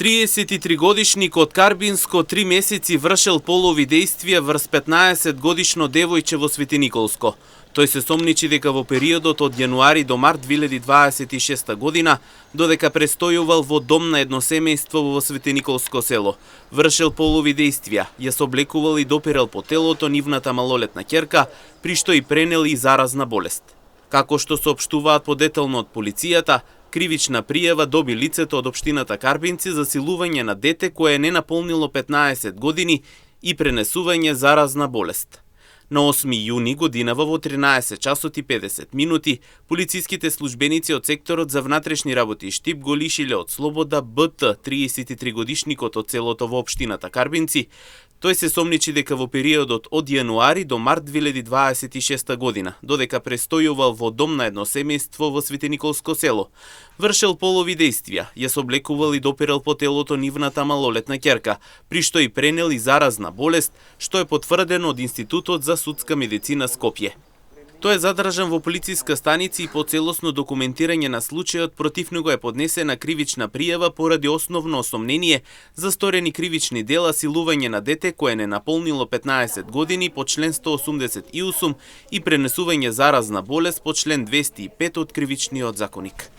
33-годишник од Карбинско 3 месеци вршел полови дејствија врз 15-годишно девојче во Светиниколско. Тој се сомничи дека во периодот од јануари до март 2026 година, додека престојувал во дом на едно семејство во Светиниколско село, вршел полови дејствија, ја соблекувал и допирал по телото нивната малолетна ќерка, при што и пренел и заразна болест. Како што соопштуваат подетелно од полицијата, кривична пријава доби лицето од општината Карбинци за силување на дете кое не наполнило 15 години и пренесување заразна болест. На 8 јуни годинава во 13 часот и 50 минути, полициските службеници од секторот за внатрешни работи Штип го лишиле од слобода БТ, 33 годишникот од селото во општината Карбинци. Тој се сомничи дека во периодот од јануари до март 2026 година, додека престојувал во дом на едно семејство во Светиниколско село, вршел полови дејствија, ја соблекувал и допирал по телото нивната малолетна ќерка, при што и пренел и заразна болест, што е потврдено од Институтот за судска медицина Скопје. Тој е задржан во полициска станица и по целосно документирање на случајот против него е поднесена кривична пријава поради основно осомнение за сторени кривични дела силување на дете кое не наполнило 15 години по член 188 и пренесување заразна болест по член 205 од Кривичниот законник.